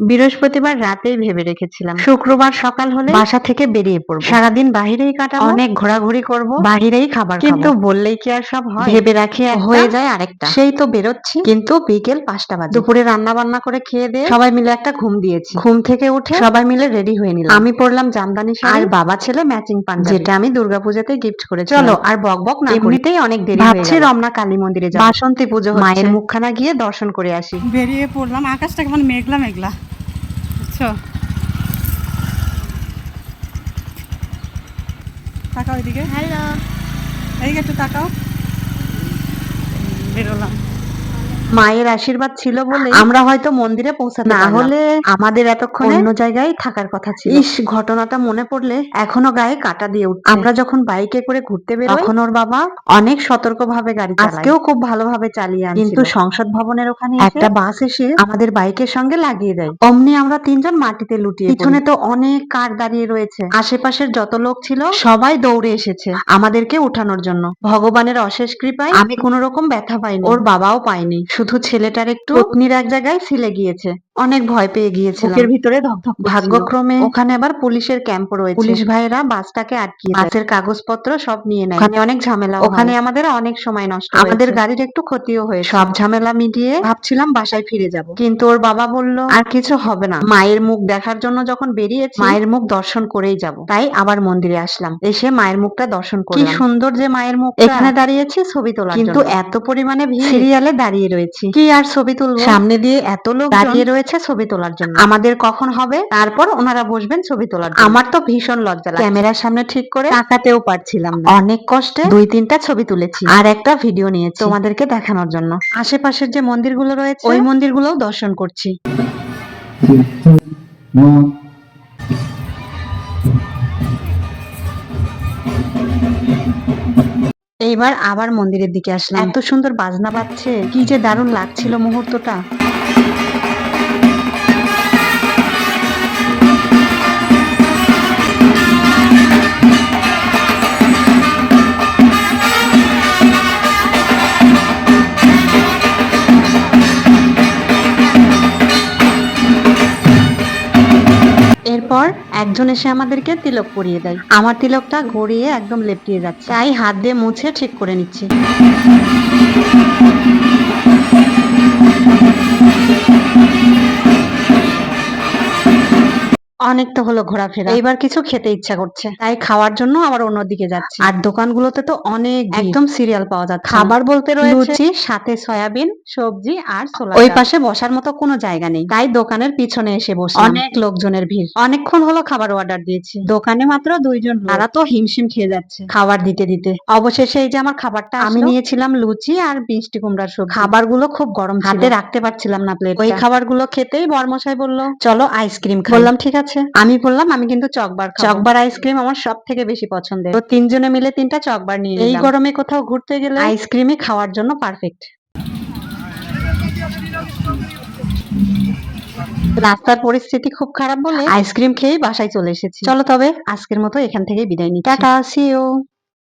বৃহস্পতিবার রাতেই ভেবে রেখেছিলাম শুক্রবার সকাল হলে বাসা থেকে বেরিয়ে পড়বো, সারাদিন বাহিরেই কাটাবো, অনেক ঘোরাঘুরি করব, বাহিরেই খাবার খাবো। কিন্তু বললেই কি আর সব হয়? ভেবে রাখি একটা, হয়ে যায় আরেকটা। সেই তো বেরোচ্ছি, কিন্তু বিকেল 5টা বাজে। দুপুরে রান্না বান্না করে খেয়ে দিয়ে সবাই মিলে একটা ঘুম দিয়েছি। ঘুম থেকে উঠে সবাই মিলে রেডি হয়ে নিলাম। আমি পরলাম জামদানি শাড়ি, আর বাবা ছেলে ম্যাচিং পাঞ্জাবি, যেটা আমি দুর্গাপূজাতে গিফট করেছি। চলো আর বকবক না, এমনিতেই অনেক দেরি হয়ে গেল। ভাবছি রমনা কালী মন্দিরে যাব, বাসন্তী পুজো হচ্ছে, মায়ের মুখখানা গিয়ে দর্শন করে আসি। বেরিয়ে পড়লাম, আকাশটা কেমন মেঘলা মেঘলা, বুঝছো? তাকাও এদিকে, হ্যালো, এদিকে একটু তাকাও। বেরোলাম। মায়ের আশীর্বাদ ছিল বলে আমরা হয়তো মন্দিরে পৌঁছাতে না হলে আমাদের এতক্ষণ অন্য জায়গায় থাকার কথা ছিল। ইস, ঘটনাটা মনে পড়লে এখনো গায়ে কাঁটা দিয়ে উঠছে। আমরা যখন বাইকে করে ঘুরতে বেরোই তখন ওর বাবা অনেক সতর্কভাবে গাড়ি চালায়, আজকেও খুব ভালোভাবে চালিয়ে আনছিল। কিন্তু সংসদ ভবনের ওখানে একটা বাস এসে আমাদের বাইকের সঙ্গে লাগিয়ে দেয়। অমনি আমরা তিনজন মাটিতে লুটিয়ে পড়ি। পিছনে তো অনেক কার দাঁড়িয়ে রয়েছে, আশেপাশের যত লোক ছিল সবাই দৌড়ে এসেছে আমাদেরকে উঠানোর জন্য। ভগবানের অশেষ কৃপায় আমি কোনো রকম ব্যথা পাইনি, ওর বাবাও পায়নি। শুধু ছেলেটার একটু পত্নীর এক জায়গায় ছিলে গিয়েছে। অনেক ভয় পেয়ে গিয়েছিল, বুকের ভিতরে ধকধক। ভাগ্যক্রমে ওখানে আবার পুলিশের ক্যাম্প রয়েছে, পুলিশ ভাইয়েরা বাসটাকে আটকিয়ে বাসের কাগজপত্র সব নিয়ে নেয়। ওখানে অনেক ঝামেলা, ওখানে আমাদের অনেক সময় নষ্ট, আমাদের গাড়ির একটু ক্ষতিও হয়েছে। সব ঝামেলা মিটিয়ে ভাবছিলাম বাসায় ফিরে যাব, কিন্তু ওর বাবা বলল আর কিছু হবে না। মায়ের মুখ দেখার জন্য যখন বেরিয়েছি, মায়ের মুখ দর্শন করেই যাব। তাই আবার মন্দিরে আসলাম, এসে মায়ের মুখটা দর্শন করলাম। কি সুন্দর যে মায়ের মুখ। এখানে দাঁড়িয়েছি ছবি তোলার জন্য, কিন্তু এত পরিমাণে ভিড়, সিরিয়ালে দাঁড়িয়ে রয়েছি, কি আর ছবি তুলবো? সামনে দিয়ে এত লোক দাঁড়িয়ে রয়েছে ছবি তোলার জন্য। আমাদের কখন হবে, তারপর ওনারা বসবেন ছবি তোলার জন্য। আমার তো ভীষণ লজ্জা লাগছে, ক্যামেরার সামনে ঠিক করে তাকাতেও পারছিলাম না। অনেক কষ্টে 2-3টা ছবি তুলেছি আর একটা ভিডিও নিয়েছি তোমাদেরকে দেখানোর জন্য। আশেপাশের যে মন্দিরগুলো রয়েছে ওই মন্দিরগুলোও দর্শন করছি। এইবার আবার মন্দিরের দিকে আসলাম, এত সুন্দর বাজনা বাজছে, কি যে দারুণ লাগছিল মুহূর্তটা। এরপর একজন এসে আমাদেরকে তিলক পরিয়ে দেয়। আমার তিলকটা গড়িয়ে একদম লেপটিয়ে যাচ্ছে, তাই হাত দিয়ে মুছে ঠিক করে নিচ্ছি। অনেক তো হলো ঘোরাফেরা, এইবার কিছু খেতে ইচ্ছা করছে, তাই খাওয়ার জন্য আবার অন্যদিকে যাচ্ছি। আর দোকানগুলোতে তো অনেক একদম সিরিয়াল পাওয়া যাচ্ছে। খাবার বলতে রয়েছে লুচি, সাথে সয়াবিন, সবজি আর ছোলা। ওই পাশে বসার মতো কোনো জায়গা নেই, তাই দোকানের পিছনে এসে বসলাম। অনেক লোকজনের ভিড়, অনেকক্ষণ হলো খাবার অর্ডার দিয়েছি, দোকানে মাত্র 2জন লোক, তারা তো হিমশিম খেয়ে যাচ্ছে খাবার দিতে দিতে। অবশেষে এই যে আমার খাবারটা, আমি নিয়েছিলাম লুচি আর মিষ্টি কুমড়ার সবজি। খাবারগুলো খুব গরম ছিল, হাতে রাখতে পারছিলাম না প্লেট। ওই খাবারগুলো খেতেই বরমশাই বলল চলো আইসক্রিম খাই। বললাম ঠিক আছে। আমি বললাম আমি কিন্তু চকবার খাবো, চকবার আইসক্রিম আমার সব থেকে বেশি পছন্দের। তো 3জনে মিলে 3টা চকবার নিয়ে নিলাম। এই গরমে কোথাও ঘুরতে গেলে আইসক্রিমই খাওয়ার জন্য পারফেক্ট। রাস্তার পরিস্থিতি খুব খারাপ বলে আইসক্রিম খেয়েই বাসায় চলে এসেছি। চলো তবে আজকের মতো এখান থেকে বিদায় নিচ্ছি, টাটা, সি ইউ।